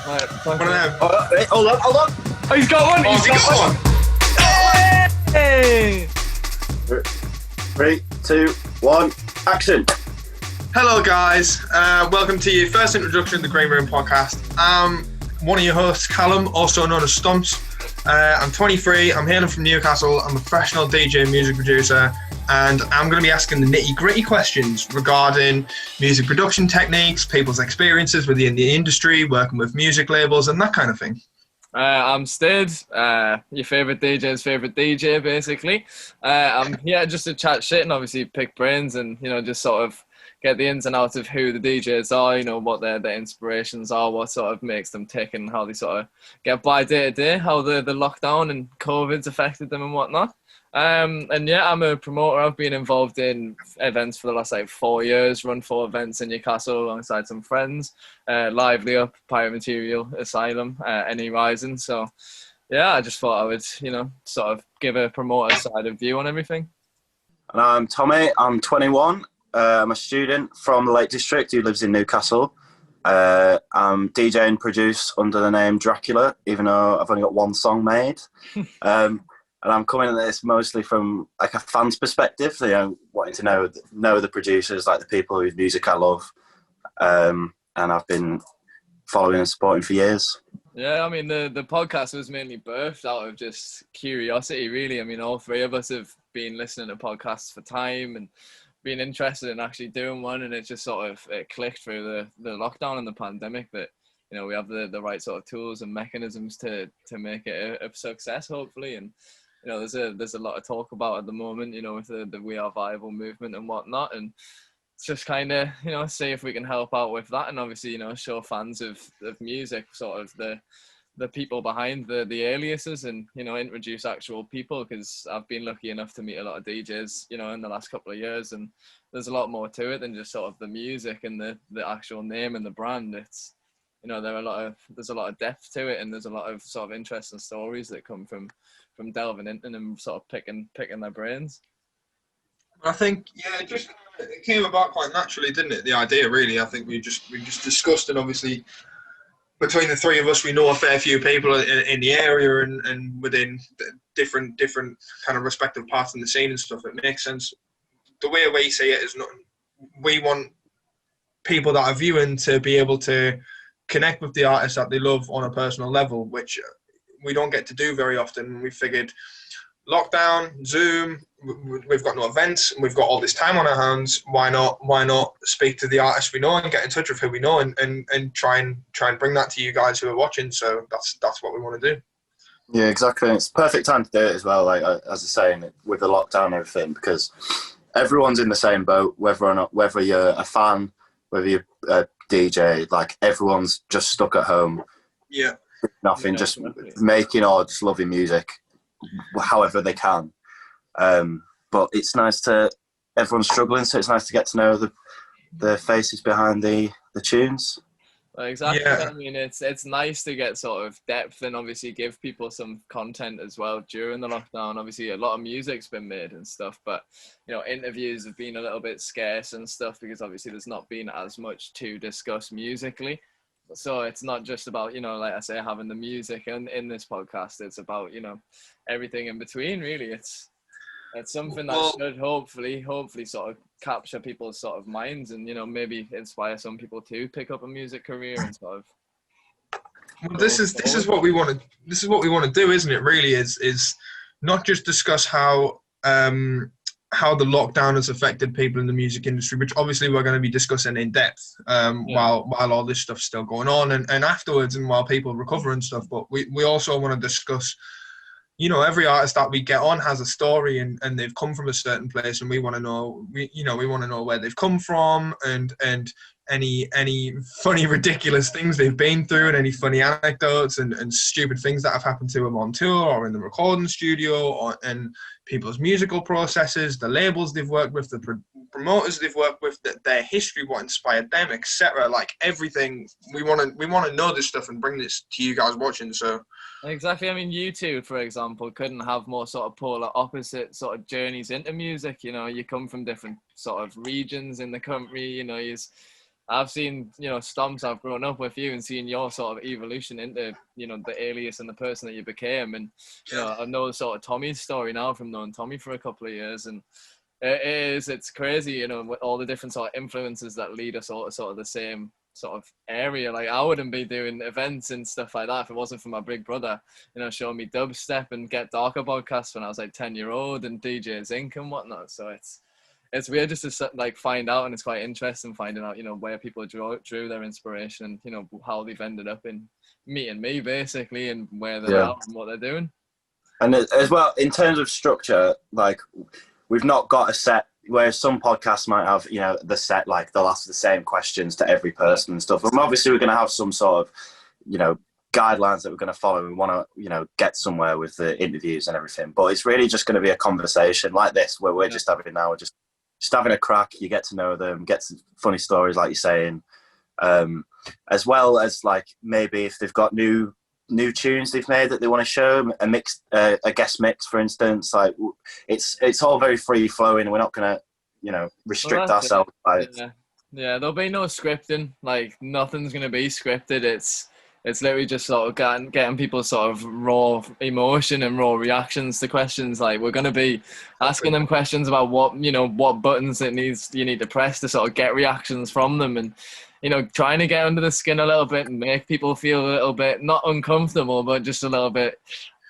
Right, One of them. Hold on. Oh, he's got one! Oh, He's have you got one? Hey! 3, 2, 1, action. Hello, guys. Welcome to your first introduction to the Green Room podcast. I'm one of your hosts, Callum, also known as Stompz. I'm 23. I'm hailing from Newcastle. I'm a professional DJ and music producer, and I'm going to be asking the nitty-gritty questions regarding music production techniques, people's experiences within the industry, working with music labels, and that kind of thing. I'm Stidz, your favourite DJ's favourite DJ, basically. I'm here just to chat shit and obviously pick brains and, just sort of get the ins and outs of who the DJs are, what their inspirations are, what sort of makes them tick and how they sort of get by day to day, how the lockdown and COVID's affected them and whatnot. And yeah, I'm a promoter. I've been involved in events for the last 4 years, run 4 events in Newcastle alongside some friends, Lively Up, Pirate Material, Asylum, Any Rising. So yeah, I just thought I would, sort of give a promoter side of view on everything. And I'm Tommy, I'm 21. I'm a student from the Lake District who lives in Newcastle. I'm DJ and produce under the name Drakula, even though I've only got one song made. And I'm coming at this mostly from a fan's perspective, wanting to know the producers, the people whose music I love. And I've been following and supporting for years. Yeah, I mean, the podcast was mainly birthed out of just curiosity, really. I mean, all 3 of us have been listening to podcasts for time and been interested in actually doing one, and it just sort of clicked through the lockdown and the pandemic that, we have the right sort of tools and mechanisms to make it a success, hopefully. And there's a lot of talk about at the moment, with the We Are Viable movement and whatnot, and it's just kind of, see if we can help out with that, and obviously, show fans of music sort of the people behind the aliases, and introduce actual people, because I've been lucky enough to meet a lot of DJs, in the last couple of years, and there's a lot more to it than just sort of the music and the actual name and the brand. It's there's a lot of depth to it, and there's a lot of sort of interesting stories that come from delving into them and sort of picking their brains. I think, it came about quite naturally, didn't it? The idea, really. I think we just discussed it. Obviously, between the 3 of us, we know a fair few people in the area and within different kind of respective parts in the scene and stuff. It makes sense. The way we see it is, we want people that are viewing to be able to connect with the artists that they love on a personal level, which we don't get to do very often. We figured lockdown, Zoom, we've got no events, we've got all this time on our hands. Why not speak to the artists we know and get in touch with who we know and try and bring that to you guys who are watching. So that's what we want to do. Yeah, exactly. And it's the perfect time to do it as well, as I was saying, with the lockdown and everything, because everyone's in the same boat, whether you're a fan, whether you're a DJ, everyone's just stuck at home. Yeah. Nothing, just making or just loving music however they can. But it's nice everyone's struggling, so it's nice to get to know the faces behind the tunes. Exactly. Yeah. I mean, it's nice to get sort of depth and obviously give people some content as well during the lockdown. Obviously, a lot of music's been made and stuff, but interviews have been a little bit scarce and stuff because obviously there's not been as much to discuss musically. So it's not just about, like I say, having the music in this podcast. It's about, everything in between, really. It's something that should hopefully sort of capture people's sort of minds and, maybe inspire some people to pick up a music career and sort of. Well, this is what we want to do, isn't it? Really, is not just discuss how the lockdown has affected people in the music industry, which obviously we're going to be discussing in depth while all this stuff's still going on and afterwards, and while people recover and stuff. But we also want to discuss, every artist that we get on has a story and they've come from a certain place, and we want to know, we want to know where they've come from and any funny, ridiculous things they've been through, and any funny anecdotes and stupid things that have happened to them on tour or in the recording studio, and people's musical processes, the labels they've worked with, the promoters they've worked with, their history, what inspired them, etc. Everything. We want to know this stuff and bring this to you guys watching. So exactly. I mean, you two, for example, couldn't have more sort of polar opposite sort of journeys into music. You come from different sort of regions in the country. I've seen, Stompz, I've grown up with you and seen your sort of evolution into, the alias and the person that you became. And, I know sort of Tommy's story now from knowing Tommy for a couple of years. And it's crazy, with all the different sort of influences that lead us all to sort of the same sort of area. Like, I wouldn't be doing events and stuff like that if it wasn't for my big brother, showing me dubstep and Get Darker podcasts when I was like 10-year-old and DJ Zinc and whatnot. So it's weird just to like find out, and it's quite interesting finding out, where people drew their inspiration and, how they've ended up in meeting me basically, and where they're at and what they're doing. And as well, in terms of structure, like, we've not got a set, whereas some podcasts might have, the set, like they'll ask the same questions to every person and stuff. And obviously we're going to have some sort of, guidelines that we're going to follow. We want to, get somewhere with the interviews and everything. But it's really just going to be a conversation like this, where we're just having now, just having a crack. You get to know them, get some funny stories, like you're saying, as well as like maybe if they've got new tunes they've made that they want to show, a guest mix, for instance. Like, it's all very free flowing. We're not gonna restrict ourselves by it. Yeah, there'll be no scripting. Like, nothing's gonna be scripted. It's literally just sort of getting people sort of raw emotion and raw reactions to questions. Like, we're going to be asking them questions about what buttons you need to press to sort of get reactions from them, and, trying to get under the skin a little bit and make people feel a little bit, not uncomfortable, but just a little bit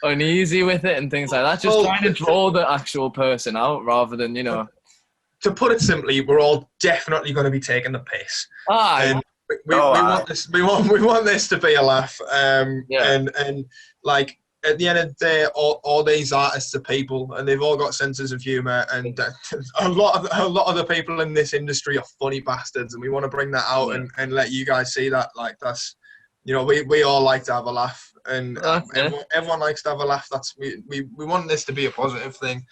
uneasy with it and things like that. Just trying to draw the actual person out rather than, To put it simply, we're all definitely going to be taking the piss. We want this to be a laugh, and like, at the end of the day, all these artists are people, and they've all got senses of humour, and a lot of the people in this industry are funny bastards, and we want to bring that out and let you guys see that. Like, that's, we all like to have a laugh, and everyone likes to have a laugh. We want this to be a positive thing.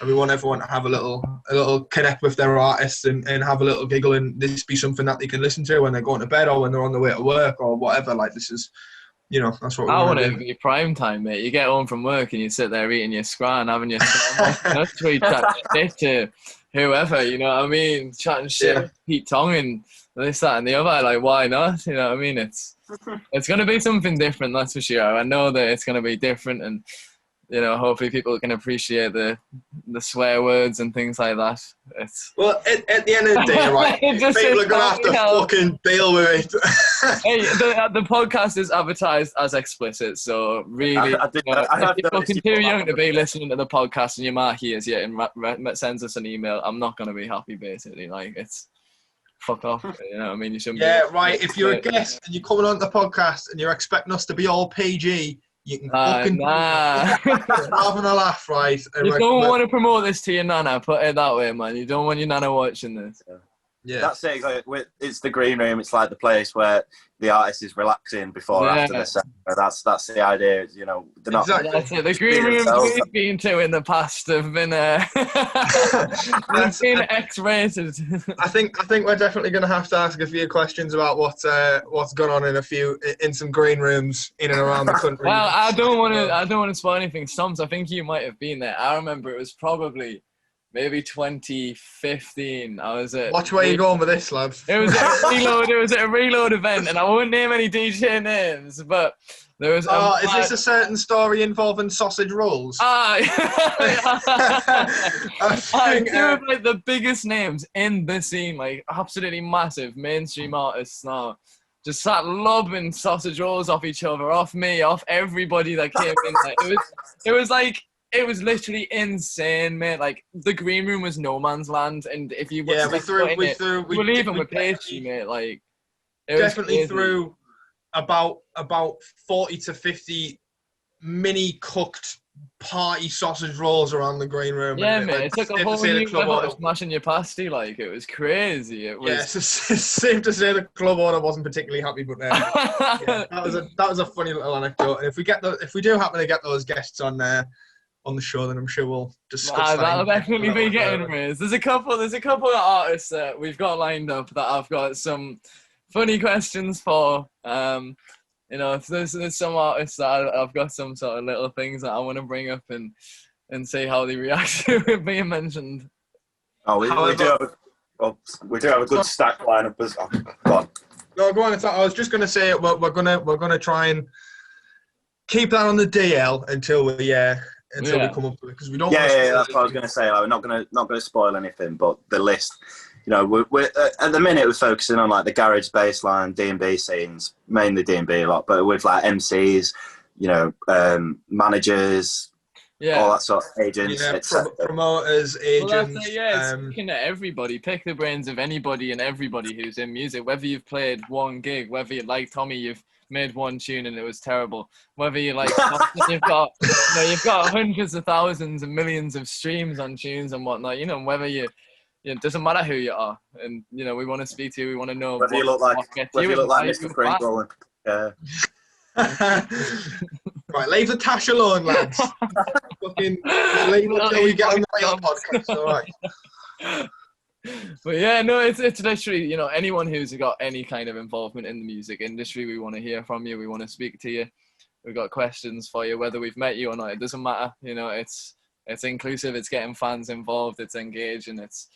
And we want everyone to have a little connect with their artists and have a little giggle, and this be something that they can listen to when they're going to bed or when they're on the way to work or whatever. Like, this is, that's what we want to do. Be prime time, mate. You get home from work and you sit there eating your scran, having your chatting shit to whoever, you know what I mean? Chatting shit, Pete Tong and this, that and the other. Like, why not? You know what I mean? It's going to be something different, that's for sure. I know that it's going to be different, and hopefully people can appreciate the swear words and things like that. Well, at the end of the day, right, people are going to have to fucking deal with it. Hey, the podcast is advertised as explicit, so really, if you're fucking too young to be listening to the podcast and your ma hears you and sends us an email, I'm not going to be happy, basically. Like, it's fuck off, you know what I mean? You shouldn't right, if you're a guest and you're coming on the podcast and you're expecting us to be all PG, you can fucking having a laugh, right? You don't want to promote this to your nana, put it that way, man. You don't want your nana watching this. Yeah, that's it. Exactly. It's the green room. It's like the place where the artist is relaxing before or after the set. That's the idea. They're not. Exactly. That's it. The green rooms we've been to in the past have been X-rated. I think we're definitely going to have to ask a few questions about what's gone on in some green rooms in and around the country. Well, I don't want to spoil anything. Stompz, I think you might have been there. I remember it was probably maybe 2015. I was at. Watch where you're going with this, lad. It was at a reload. It was at a reload event, and I won't name any DJ names, but there was. Is this a certain story involving sausage rolls? Two of like the biggest names in the scene, like absolutely massive mainstream artists now, just sat lobbing sausage rolls off each other, off me, off everybody that came in. Like, it was literally insane, mate. Like, the green room was no man's land, and if you we were leaving with pastry, mate. Like, it definitely threw about 40 to 50 mini cooked party sausage rolls around the green room. Yeah, mate. It took a whole new level of smashing your pasty. Like, it was crazy. It was. Yeah, it's safe to say the club owner wasn't particularly happy, but that was a funny little anecdote. And if we do happen to get those guests on there. On the show, then I'm sure we'll discuss that. That'll definitely be getting raised. There's a couple of artists that we've got lined up that I've got some funny questions for. There's some artists that I've got some sort of little things that I want to bring up and see how they react to it being mentioned. Oh, we do Well, we do have a good stack lineup as well. Go on. No, go on. I was just going to say we're gonna try and keep that on the DL until we come up with it, because we don't. Yeah, that's what I was going to say. Like, we're not going to spoil anything, but the list. You know, we're at the minute we're focusing on like the garage baseline, D&B scenes, mainly D&B a lot, but with like MCs, you know, managers, all that sort of agents, promoters, agents. It's looking at everybody. Pick the brains of anybody and everybody who's in music. Whether you've played one gig, whether you like Tommy, you've made one tune and it was terrible. Whether you like, you've got hundreds of thousands and millions of streams on tunes and whatnot. You know, whether it doesn't matter who you are, and you know we want to speak to you. We want to know whether you look like Mr. Pringle. Yeah. Right, leave the Tash alone, lads. Fucking leave it until we get on the podcast. All right. But yeah, no, it's literally, you know, anyone who's got any kind of involvement in the music industry, we want to hear from you. We want to speak to you. We've got questions for you, whether we've met you or not. It doesn't matter. You know, it's inclusive. It's getting fans involved. It's engaged, and it's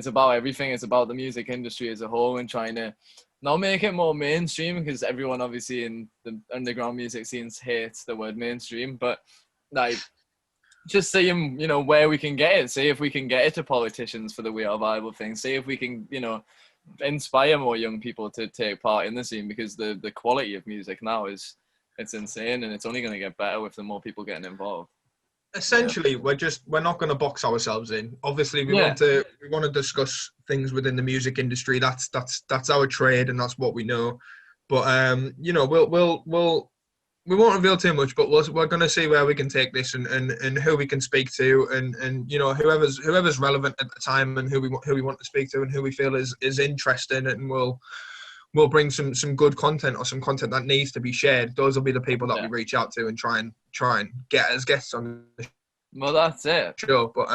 about everything. It's about the music industry as a whole, and trying to not make it more mainstream, because everyone obviously in the underground music scenes hates the word mainstream, but like just seeing, you know, where we can get it. See if we can get it to politicians for the We Are Viable thing. See if we can, you know, inspire more young people to take part in the scene, because the quality of music now it's insane, and it's only going to get better with the more people getting involved. Essentially, we're not going to box ourselves in. Obviously, we want to discuss things within the music industry. That's our trade, and that's what we know. But you know, we won't reveal too much. But we're going to see where we can take this, and who we can speak to, and you know, whoever's relevant at the time, and who we want to speak to, and who we feel is interesting, and we'll bring some good content, or some content that needs to be shared. Those will be the people that we reach out to and try and get as guests on the Well, that's it. show. But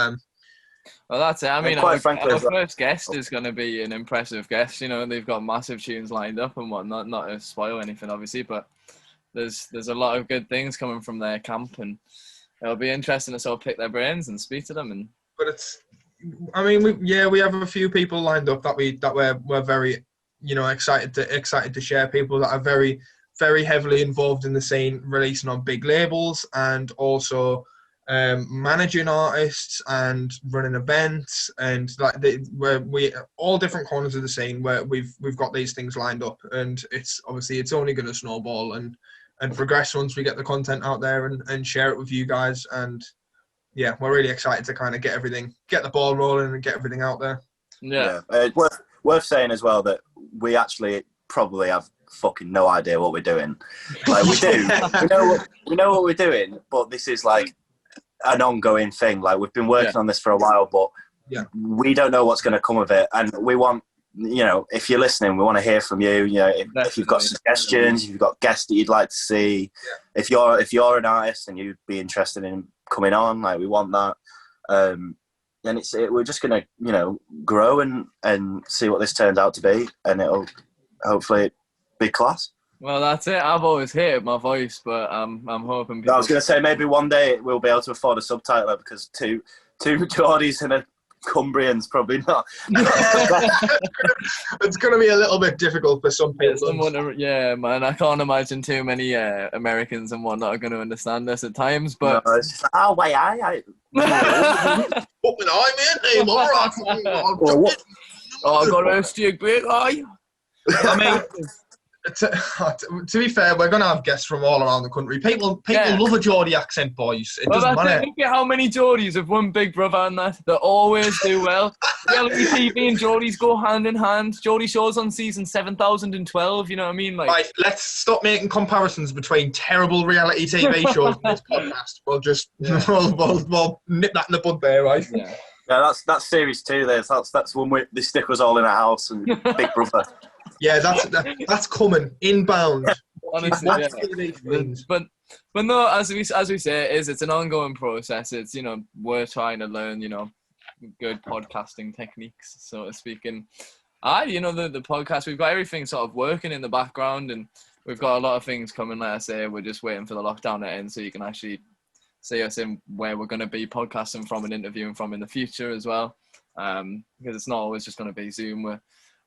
well, that's it. I mean, quite frankly, our first guest is going to be an impressive guest. You know, they've got massive tunes lined up and whatnot. Not to spoil anything, obviously, but there's a lot of good things coming from their camp, and it'll be interesting to sort of pick their brains and speak to them. But we have a few people lined up that we're very, you know, excited to share. People that are very, very heavily involved in the scene, releasing on big labels, and also managing artists and running events, and like we all different corners of the scene where we've got these things lined up, and it's only going to snowball and progress once we get the content out there and share it with you guys. And yeah, we're really excited to kind of get the ball rolling and get everything out there. Yeah. Worth saying as well that we actually probably have fucking no idea what we're doing. Like, we do. we know what we're doing, but this is like an ongoing thing. Like, we've been working on this for a while, but we don't know what's going to come of it. And we want, you know, if you're listening, we want to hear from you. You know, if you've got suggestions, if you've got guests that you'd like to see, if you're an artist and you'd be interested in coming on, like, we want that. And we're just going to, you know, grow and see what this turns out to be, and it'll hopefully be class. Well, that's it. I've always hated my voice, but I'm hoping people... I was going to say, maybe one day we'll be able to afford a subtitler, because two Geordies and a Cumbrian's probably not. It's going to be a little bit difficult for some people. Man, I can't imagine too many Americans and whatnot are going to understand this at times, but... No, it's just like, oh, wait, I... I got a stick big eye. I mean, to be fair, we're going to have guests from all around the country. People love a Geordie accent, boys. It doesn't matter. Look at how many Geordies have won Big Brother and that. They always do well. Reality TV and Geordies go hand in hand. Geordie shows on season 7012, you know what I mean? Like, right, let's stop making comparisons between terrible reality TV shows and this podcast. We'll just we'll nip that in the bud there, right? Yeah, that's series 2 there. That's when they stick us all in a house and Big Brother. Yeah, that's coming inbound. Honestly, but no, as we say, it's an ongoing process. It's, you know, we're trying to learn, you know, good podcasting techniques, so to speak. And you know, the podcast, we've got everything sort of working in the background, and we've got a lot of things coming. Like I say, we're just waiting for the lockdown to end so you can actually see us in where we're going to be podcasting from and interviewing from in the future as well. because it's not always just going to be Zoom. We're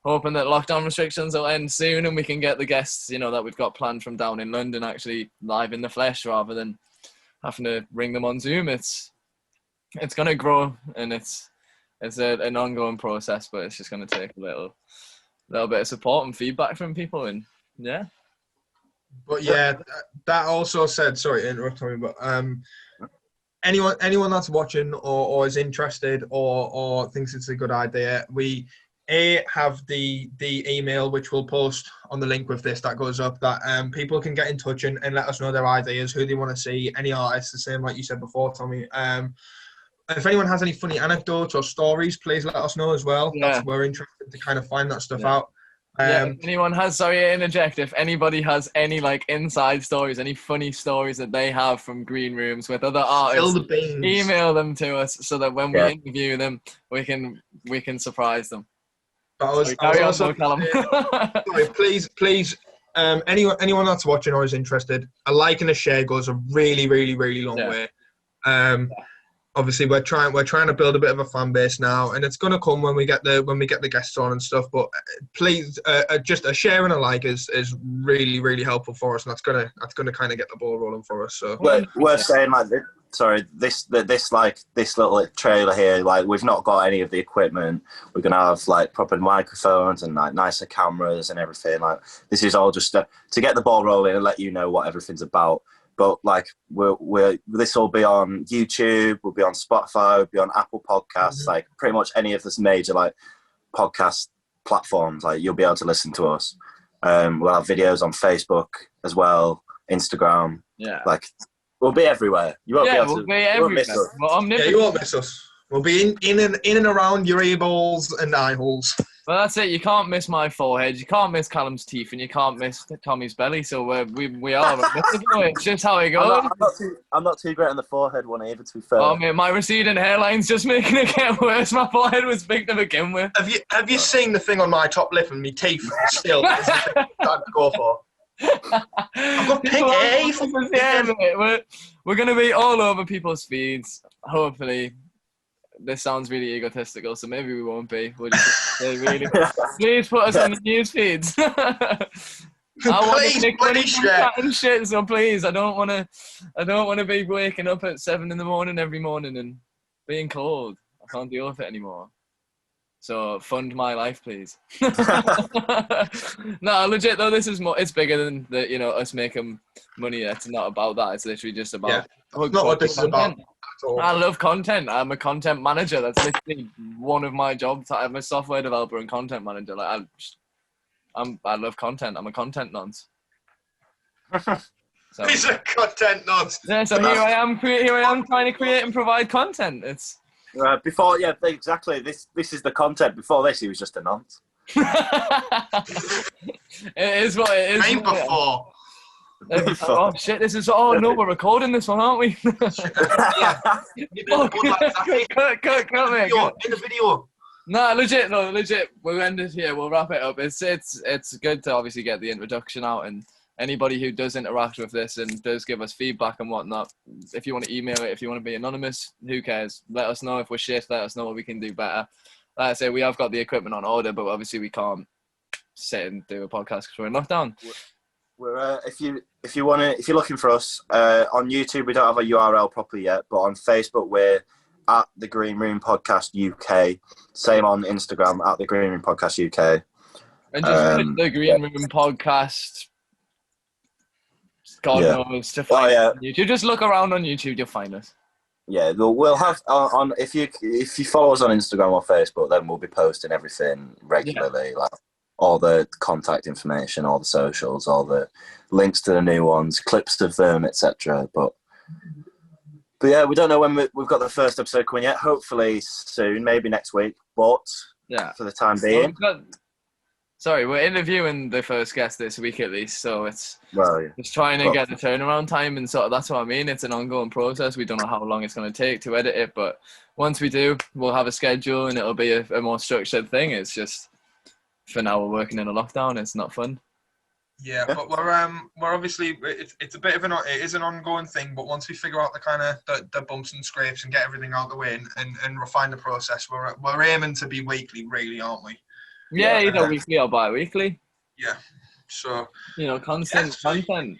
hoping that lockdown restrictions will end soon and we can get the guests, that we've got planned from down in London actually live in the flesh rather than having to ring them on Zoom. It's going to grow, and it's an ongoing process, but it's just going to take a little bit of support and feedback from people, and yeah. But yeah, that also said, sorry to interrupt, Tommy, but anyone that's watching or is interested or thinks it's a good idea, we have the email, which we'll post on the link with this that goes up, that people can get in touch and let us know their ideas, who they want to see, any artists, the same like you said before, Tommy. If anyone has any funny anecdotes or stories, please let us know as well. Yeah. We're interested to kind of find that stuff out. If anyone has, sorry to interject, if anybody has any inside stories, any funny stories that they have from green rooms with other artists, email them to us so that when we interview them, we can surprise them. Please, anyone that's watching or is interested, a like and a share goes a really, really, really long way. Obviously, we're trying to build a bit of a fan base now, and it's going to come when we get the guests on and stuff. But please, just a share and a like is really, really helpful for us, and that's gonna kind of get the ball rolling for us. So we're saying this little trailer here, we've not got any of the equipment. We're gonna have proper microphones and nicer cameras and everything. This is all just to get the ball rolling and let you know what everything's about. But this will be on YouTube, we'll be on Spotify, we'll be on Apple Podcasts, pretty much any of this major podcast platforms. You'll be able to listen to us. We'll have videos on Facebook as well, Instagram. Yeah. We'll be everywhere. You won't be able to. You won't miss us. You won't miss us. We'll be in and around your eyeballs and eye holes. Well, that's it. You can't miss my forehead. You can't miss Callum's teeth, and you can't miss Tommy's belly. So we are. It's just how it goes. I'm not too great on the forehead one either, to be fair. Oh man, my receding hairline's just making it get worse. My forehead was big to begin with. Have you seen the thing on my top lip and my teeth still? That's the thing I'm trying to go for. I've got pink hair. Yeah, mate. We're gonna be all over people's feeds. Hopefully. This sounds really egotistical, so maybe we won't be. We'll just say, really, please put us on the news feeds. I want to make money from chatting shit, so please, I don't want to be waking up at 7 a.m. every morning and being cold. I can't deal with it anymore. So fund my life, please. No, legit though, this is more. It's bigger than us making money. It's not about that. It's literally just about. Yeah, that's not what this is about. I love content. I'm a content manager. That's literally one of my jobs. I'm a software developer and content manager. I love content. I'm a content nonce. So, he's a content nonce. Yeah, so here I am trying to create and provide content. It's exactly. This is the content. Before this, he was just a nonce. It is what it is. Ain't before. Oh shit! No, we're recording this one, aren't we? Yeah. Cut, mate. In the video. No, legit. We'll end it here. We'll wrap it up. It's good to obviously get the introduction out, and anybody who does interact with this and does give us feedback and whatnot, if you want to email it, if you want to be anonymous, who cares? Let us know if we're shit. Let us know what we can do better. Like I say, we have got the equipment on order, but obviously we can't sit and do a podcast because we're in lockdown. We're if you're looking for us on YouTube, we don't have a URL properly yet, but on Facebook we're at the Green Room Podcast UK. Same on Instagram at the Green Room Podcast UK. And just the Green Room Podcast. God knows to find us on YouTube. Just look around on YouTube, you'll find us. Yeah, we'll have on if you follow us on Instagram or Facebook, then we'll be posting everything regularly, all the contact information, all the socials, all the links to the new ones, clips of them, etc. But yeah, we don't know when we've got the first episode coming yet. Hopefully soon, maybe next week. But for the time being, we're interviewing the first guest this week at least, so it's just trying to get the turnaround time, and sort of that's what I mean. It's an ongoing process. We don't know how long it's going to take to edit it, but once we do, we'll have a schedule and it'll be a more structured thing. It's just for now we're working in a lockdown. It's not fun. Yeah, but we're obviously it's a bit of it is an ongoing thing. But once we figure out the kind of the bumps and scrapes and get everything out of the way and refine the process, we're aiming to be weekly, really, aren't we? Yeah, either weekly or bi-weekly. Yeah. So constant content.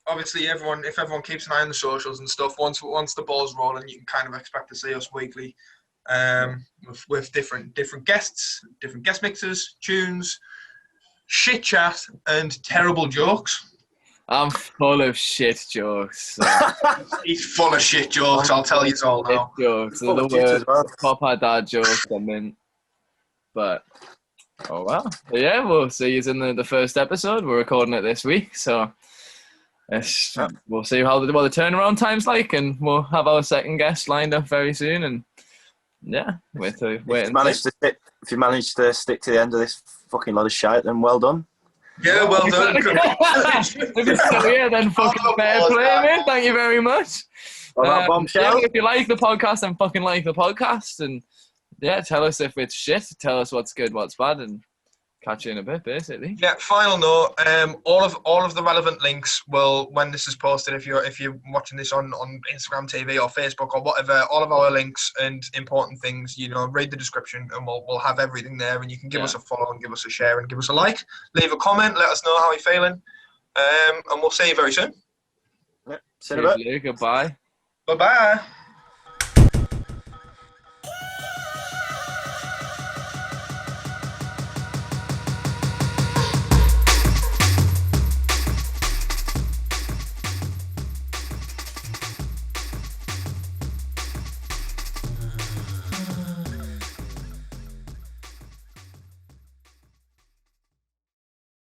Obviously, if everyone keeps an eye on the socials and stuff, once the ball's rolling, you can kind of expect to see us weekly, with different guests, different guest mixers, tunes, shit chat, and terrible jokes. I'm full of shit jokes. So. He's full of shit jokes. I'll tell you all now. Jokes. They're the worst. Papa dad jokes. I mean, but oh well. But yeah, we'll see you in the first episode. We're recording it this week, so. We'll see what the turnaround time's like, and we'll have our second guest lined up very soon. And yeah, if you manage to stick to the end of this fucking lot of shite, then well done. Yeah, well done. If it's still here, then fucking fair play, mate. Thank you very much. If you like the podcast, then fucking like the podcast, and yeah, tell us if it's shit. Tell us what's good, what's bad, and catch you in a bit, basically. Yeah. Final note: all of the relevant links will, when this is posted, if you're watching this on Instagram TV or Facebook or whatever, all of our links and important things, read the description, and we'll have everything there. And you can give us a follow and give us a share and give us a like. Leave a comment. Let us know how you're feeling. And we'll see you very soon. Yeah. See you in a bit. Goodbye. Bye bye.